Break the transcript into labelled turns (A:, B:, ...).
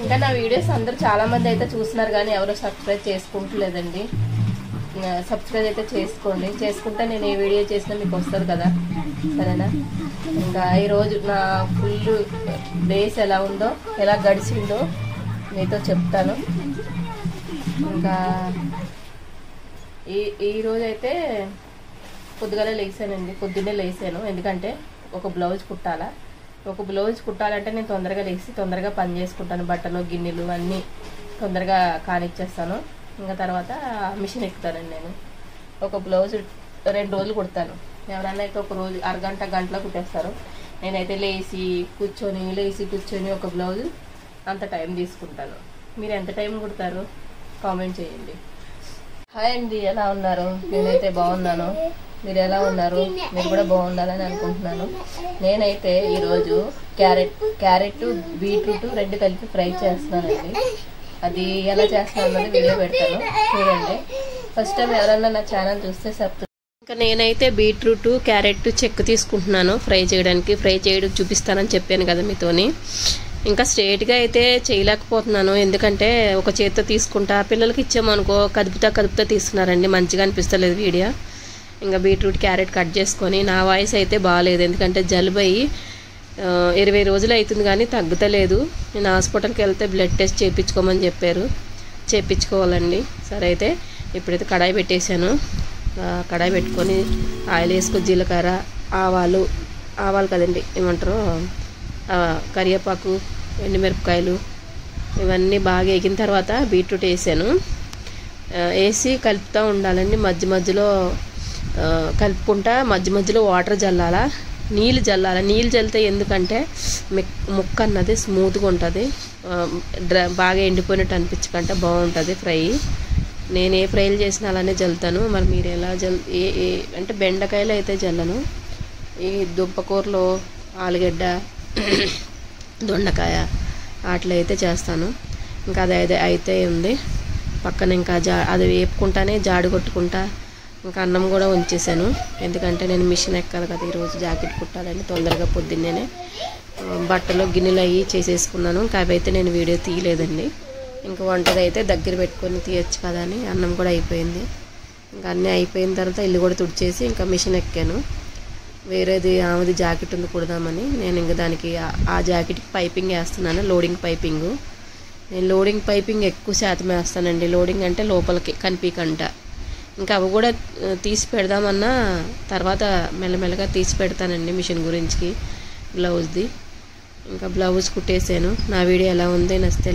A: ఇంకా నా వీడియోస్ అందరూ చాలా మంది అయితే చూస్తున్నారు కానీ ఎవరో సబ్స్క్రైబ్ చేసుకుంటలేదండి. సబ్స్క్రైబ్ అయితే చేసుకోండి, చేసుకుంటే నేను ఏ వీడియో చేసినా మీకు వస్తుంది కదా, సరేనా? ఇంకా ఈరోజు నా ఫుల్ డేస్ ఎలా ఉందో, ఎలా గడిచిందో మీతో చెప్తాను. ఇంకా ఈరోజు అయితే పొద్దుగానే లేచానండి, పొద్దున్నే లేచాను. ఎందుకంటే ఒక బ్లౌజ్ కుట్టాలా. ఒక బ్లౌజ్ కుట్టాలంటే నేను తొందరగా లేచి తొందరగా పని చేసుకుంటాను. బట్టలు గిన్నెలు అన్నీ తొందరగా కానిచ్చేస్తాను. ఇంకా తర్వాత మిషన్ ఎక్కుతానండి. నేను ఒక బ్లౌజ్ 2 రోజులు కుడతాను. ఎవరన్నా అయితే ఒక రోజు అరగంట గంటలో కుట్టేస్తారు. నేనైతే లేచి కూర్చొని ఒక బ్లౌజ్ అంత టైం తీసుకుంటాను. మీరు ఎంత టైం కుడతారు కామెంట్ చేయండి. హాయ్ అండి, ఎలా ఉన్నారు? నేనైతే బాగున్నాను. మీరు ఎలా ఉన్నారు? మీరు కూడా బాగుండాలని అనుకుంటున్నాను. నేనైతే ఈరోజు క్యారెట్ బీట్రూట్ 2 కలిపి ఫ్రై చేస్తున్నానండి. అది ఎలా చేస్తున్నాను అన్నది వీడియో పెడతాను, చూడండి. ఫస్ట్ టైం ఎవరన్నా నా ఛానల్ చూస్తే సబ్స్క్రైబ్. ఇంకా నేనైతే బీట్రూట్ క్యారెట్ చెక్కు తీసుకుంటున్నాను ఫ్రై చేయడం చూపిస్తానని చెప్పాను కదా మీతోని. ఇంకా స్ట్రేట్గా అయితే చేయలేకపోతున్నాను, ఎందుకంటే ఒక చేత్తో తీసుకుంటా. పిల్లలకి ఇచ్చామనుకో కదుపుతా తీస్తున్నారండి, మంచిగా అనిపిస్తలేదు వీడియో. ఇంకా బీట్రూట్ క్యారెట్ కట్ చేసుకొని, నా వాయిస్ అయితే బాగాలేదు ఎందుకంటే జలుబు అయ్యి 20 రోజులు అవుతుంది కానీ తగ్గుతలేదు. నేను హాస్పిటల్కి వెళ్తే బ్లడ్ టెస్ట్ చేయించుకోమని చెప్పారు, చేయించుకోవాలండి. సరే అయితే ఇప్పుడైతే కడాయి పెట్టేశాను. కడాయి పెట్టుకొని ఆయిల్ వేసుకొని జీలకర్ర ఆవాలు కదండి ఏమంటారు, కరివేపాకు, ఎండుమిరపకాయలు ఇవన్నీ బాగా వేగిన తర్వాత బీట్రూట్ వేసాను. వేసి కలుపుతూ ఉండాలండి. మధ్యలో కలుపుకుంటా మధ్యలో వాటర్ జల్లాలా, నీళ్ళు జల్లితే ఎందుకంటే ముక్క అన్నది స్మూత్గా ఉంటుంది, బాగా ఎండిపోయినట్టు అనిపించకంటే బాగుంటుంది ఫ్రై. నేను ఏ ఫ్రైలు చేసినా అలానే జల్లుతాను. మరి మీరు ఎలా అంటే బెండకాయలు అయితే జల్లను, ఈ దుంపకూరలో ఆలుగడ్డ దొండకాయ అట్లా అయితే చేస్తాను. ఇంకా అది అయితే ఉంది పక్కన. ఇంకా అది వేపుకుంటానే జాడు కొట్టుకుంటా ఇంకా అన్నం కూడా ఉంచేసాను. ఎందుకంటే నేను మిషన్ ఎక్కాలి కదా ఈరోజు, జాకెట్ కుట్టాలని తొందరగా పొద్దున్నే బట్టలు గిన్నెలు అవి చేసేసుకున్నాను. ఇంకా అవి అయితే నేను వీడియో తీయలేదండి. ఇంకా వంటది అయితే దగ్గర పెట్టుకొని తీయచ్చు కదా అని అన్నం కూడా అయిపోయింది. ఇంకా అన్నీ అయిపోయిన తర్వాత ఇల్లు కూడా తుడిచేసి ఇంకా మిషన్ ఎక్కాను. వేరేది ఆమెది జాకెట్ ఉంది కుడదామని నేను ఇంకా దానికి ఆ జాకెట్కి పైపింగ్ వేస్తున్నాను, లోడింగ్ పైపింగ్. నేను లోడింగ్ పైపింగ్ ఎక్కువ శాతం వేస్తానండి. లోడింగ్ అంటే లోపలికి కనిపించకంట. ఇంకా అవి కూడా తీసి పెడదామన్నా తర్వాత మెల్లమెల్లగా తీసి పెడతానండి మిషన్ గురించి బ్లౌజ్ది. ఇంకా బ్లౌజ్ కుట్టేసాను. నా వీడియో ఎలా ఉంది నచ్చితే